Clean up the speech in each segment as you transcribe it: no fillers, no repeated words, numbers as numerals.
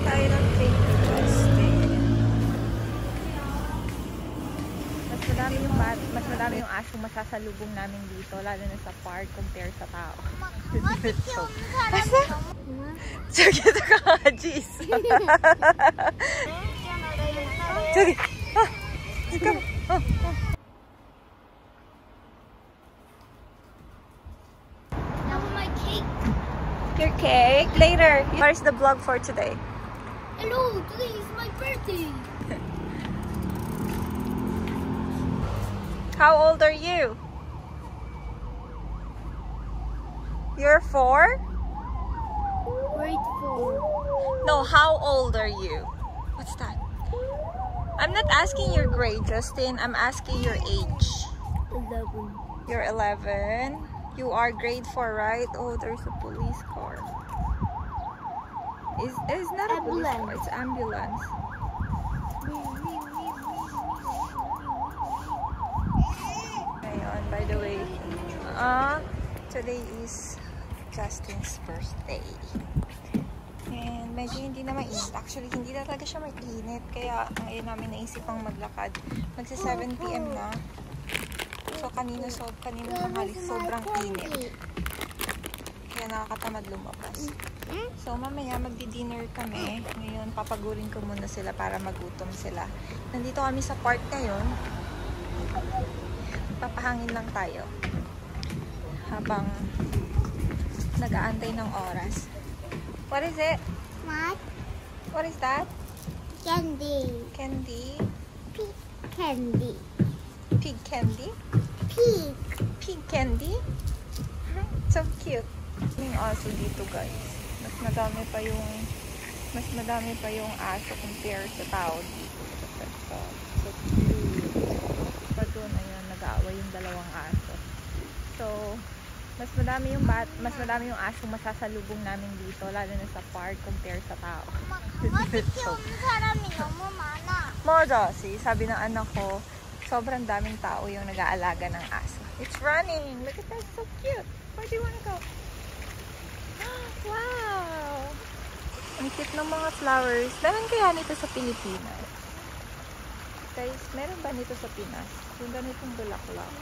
tayo ng fake Justin. Mas madami yung asong masasalubong namin dito, lalo na sa park compare sa tao. 저기 강아지 있어. 저기. 잠깐만. My cake. Your cake later. Where's the vlog for today? Hello, today is my birthday. How old are you? You're 4? Grade 4. No, how old are you? What's that? I'm not asking your grade, Justin. I'm asking your age. 11. You're 11. You are grade 4, right? Oh, there's a police car. It's not a police car, it's ambulance. Ayun, by the way, today is Justin's birthday. And medyo hindi na mainit. Actually, hindi na talaga siya mainit. Kaya ngayon namin naisipang maglakad. Magsa 7 PM na. So, kanina tanghali, sobrang init. Kaya nakakatamad lumabas. So, mamaya magdi-dinner kami. Ngayon, papagurin ko muna sila para magutom sila. Nandito kami sa park ngayon. Papahangin lang tayo. Habang nag-aantay ng oras. What is it? What? What is that? Candy. Candy? Pig candy. Pig candy? Pig. Pig candy? So cute. Yung aso dito, guys. Mas madami pa yung aso compare sa tao dito. So cute. Pa doon, ayun, nag-aaway yung dalawang aso. So, mas madami yung asong masasalubong namin dito, lalo na sa park compare sa tao. 강아지 키우는 사람이 너무 많아. Moja, sabi ng anak ko, sobrang daming tao yung nag-aalaga ng aso. It's running! Look at that, so cute! Where do you wanna go? Wow! Ang cute ng mga flowers. Meron kaya nito sa Pilipinas? Guys, meron ba nito sa Pinas? Yung ganitong bulaklak.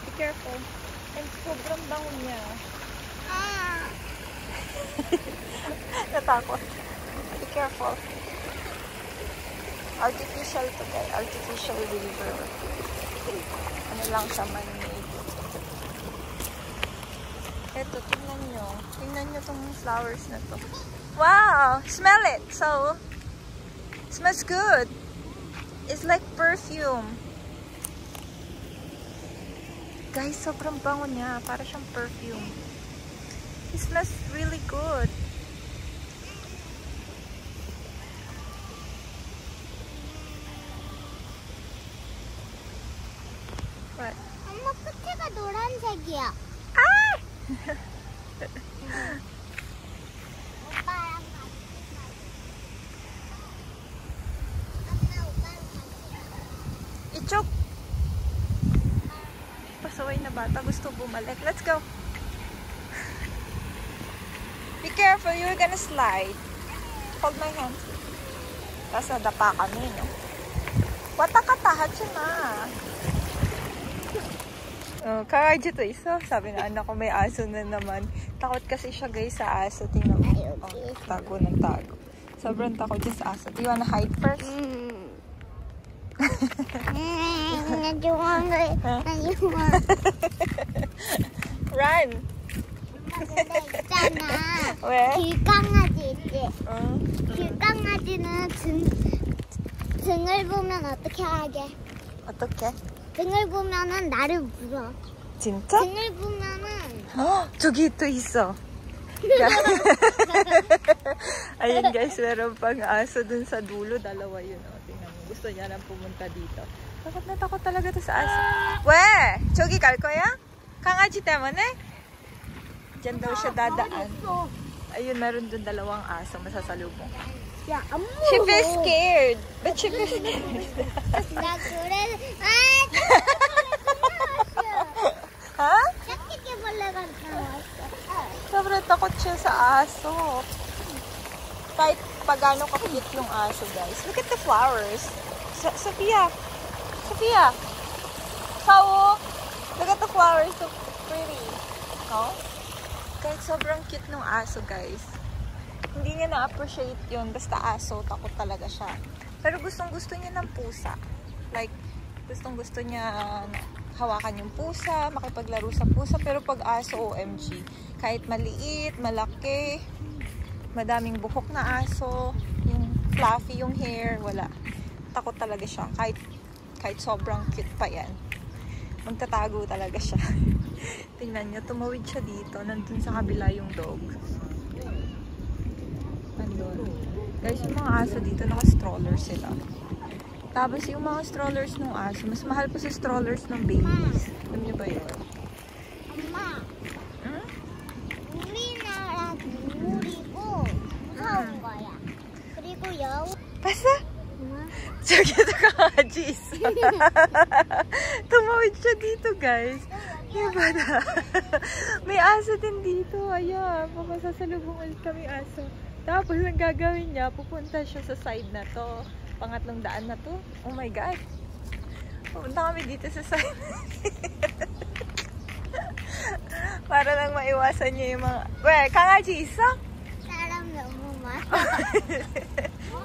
Be careful. And sobrang bango niya. Natakot. Be careful. Artificial to guys. Artificial river. Ano lang siya man-made. Eto, tingnan nyo. Tingnan nyo tong flowers na to. Wow! Smell it! So, smells good. It's like perfume. Guys, sobrang bango niya. Para siyang perfume. It smells really good. What? 엄마 끝에가 노란색이야. Ah! 오빠랑 같이 오빠랑 같이 Ichok! Pasaway na bata. Gusto bumalik. Let's go! Be careful. You're gonna slide. Hold my hand. Tapos nadapa kami, no? Watakatahat siya na. Oh, 강아지 ito isa. Sabi na anak ko may aso na naman. Takot kasi siya guys sa aso. Tingnan mo. Oh, tago ng tago. Sobrang takot siya sa aso. Do you wanna hide first? Run! 있잖아. 왜? 길강아지 있지? 길강아지는 등을 보면 어떻게 하게? 어떻게? 등을 보면은 나를 물어. 진짜? 등을 보면은 저기 또 있어. Ayan guys, meron pang aso dun sa dulo. Dalawa yun. O, tingnan mo. Gusto niya lang pumunta dito. Takot na takot talaga to sa aso. We! 저기 갈 거야? 강아지 때문에? Diyan daw siya dadaan. Ayun, meron dun dalawang aso masasalubong. 야, 안 She 물어. feels scared. But she feels scared. 나 그래. Ha? 짝짓기 벌레가 나왔어. Sobrang takot siya sa aso. Kahit pagano ka-cute yung aso, guys. Look at the flowers. Sophia! Sophia! Sao! Look at the flowers. So pretty. No? Kahit sobrang cute ng aso, guys. Hindi niya na-appreciate yun. Basta aso, takot talaga siya. Pero gustong-gusto niya ng pusa. Like, gustong-gusto niya hawakan yung pusa, makipaglaro sa pusa. Pero pag aso, OMG. Kahit maliit, malaki, madaming buhok na aso, yung fluffy yung hair, wala. Takot talaga siya. Kahit sobrang cute pa yan. Magtatago talaga siya. Tingnan niyo, tumawid siya dito. Nandun sa kabila yung dog. Nandun. Guys, yung mga aso dito, naka-stroller sila. Tapos yung mga strollers ng aso, mas mahal pa sa strollers ng babies. Alam niyo ba yun? 엄마. 우리나라 동물이고 무서운 거야. 그리고 여우. Basta? 저기도 강아지 있어. Tumawid siya dito, guys. Diba na? May aso din dito. Ayan, masasalubong ulit kami aso. Tapos, ang gagawin niya, pupunta siya sa side na to. Pangatlong daan na to. Oh my God. Pupunta kami dito sa side. Para lang maiwasan niya yung mga... Well, 강아지 있어? 사람 너무 많아.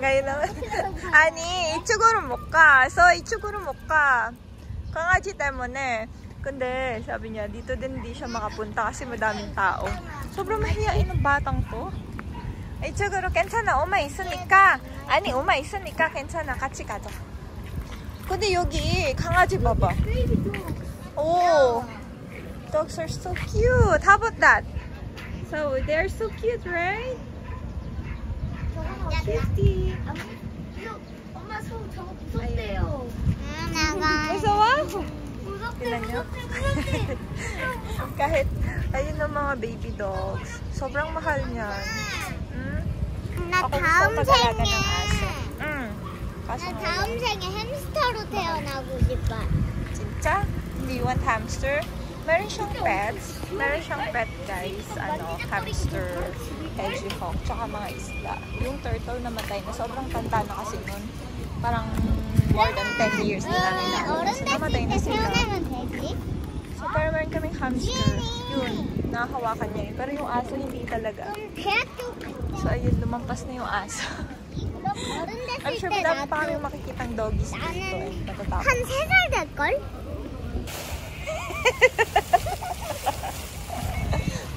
ngayon naman. 아니, 이쪽으로 못 가. So, 이쪽으로 못 가. 강아지 때문에. 근데, sabi niya, dito din hindi siya makapunta kasi madaming tao. Sobrang mahihain ng batang to. 이쪽으로 괜찮아. 엄마 있으니까. 아니, 엄마 있으니까 괜찮아. 같이 가자. 근데 여기 강아지 봐봐. 오. Dogs are so cute. How about that? So, they're so cute, right? Kitty. 엄마 손 저거 무섭대요. 나가. 무서워? 무섭대. Tingnan nyo. Kahit, ayun ang mga baby dogs. Sobrang mahal niyan. 나 Ako gusto 다음 mag-alaga 생에 ng aso. Kaso 나 nga 다음 생에 햄스터로 태어나고 싶어. 진짜? Do you want hamster? Meron siyang pets. Meron siyang pet, guys. Ano, hamster, hedgehog, tsaka mga isda. Yung turtle namatay na. Sobrang tanda na kasi nun. Parang more than 10 years na namin na. 어른 So, 됐을 namatay na 때 sila. 태어나면 되지? So, pero meron kaming hamster. Yun, nakahawakan niya yun. Pero yung aso, hindi talaga. 그럼 대학교 So, ayun, lumampas na yung aso. 그럼 어른 I'm 됐을 sure 때 madami pa kami 나도 makikitang doggies dito. Eh. Natatakot. 한 3살 될걸?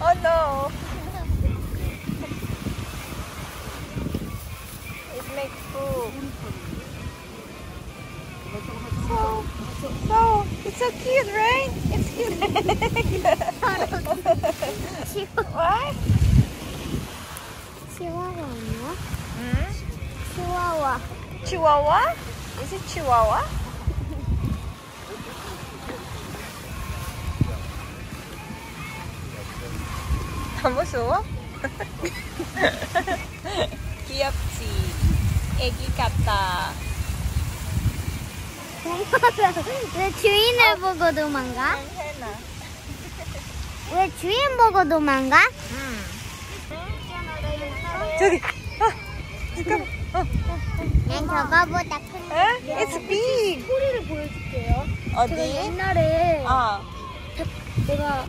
Oh no! It makes poop. So, it's so cute, right? It's cute. What? 치와와 아니야? Hmm? 치와와. Chihuahua? Is it Chihuahua? 무서워? 귀엽지? 애기 같다. 왜 주인을 보고 도망가? 해나. 왜 주인 보고 도망가? 저기! 잠깐만. 난 저거보다 큰 에? It's big! 소리를 보여줄게요. 어디? 옛날에 내가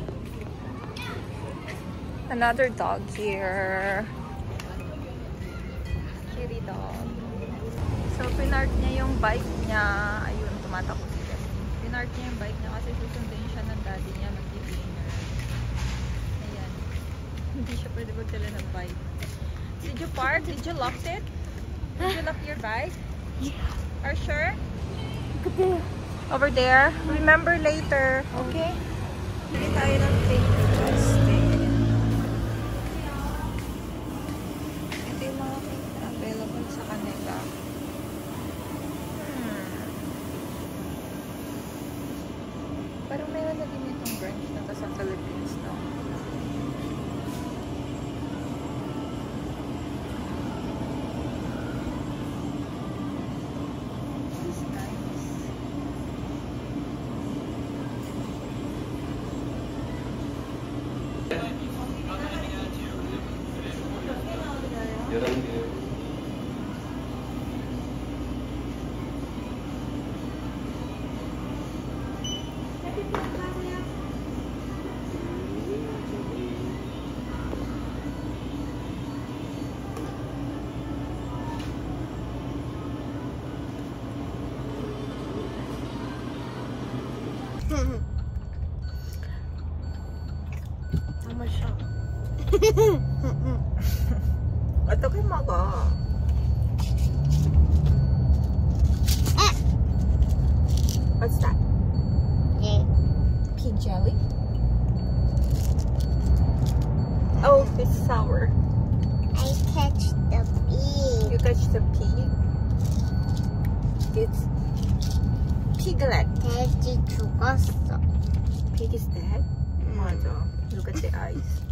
Another dog here. Kitty dog. So, pinark niya yung bike niya. Ayun, tumatakot si Justin. Pinark niya yung bike niya kasi susundin siya ng daddy niya mag-dinner. Ayan. Hindi siya pwede magdala ng bike. Did you park? Did you lock it? Did you lock your bike? Yeah. Are you sure? Over there. Remember later. Okay? Hindi tayo ng plane ni Justin. Ito yung mga available sa kanila. Parang meron na din itong branch na to sa Philippines, no? This is nice. 어떻게 먹어? What's that? Pig jelly? Oh, it's sour. I catch the bee. You catch the pig? It's piglet. 돼지 죽었어. Pig is dead? 맞아. Look at the eyes.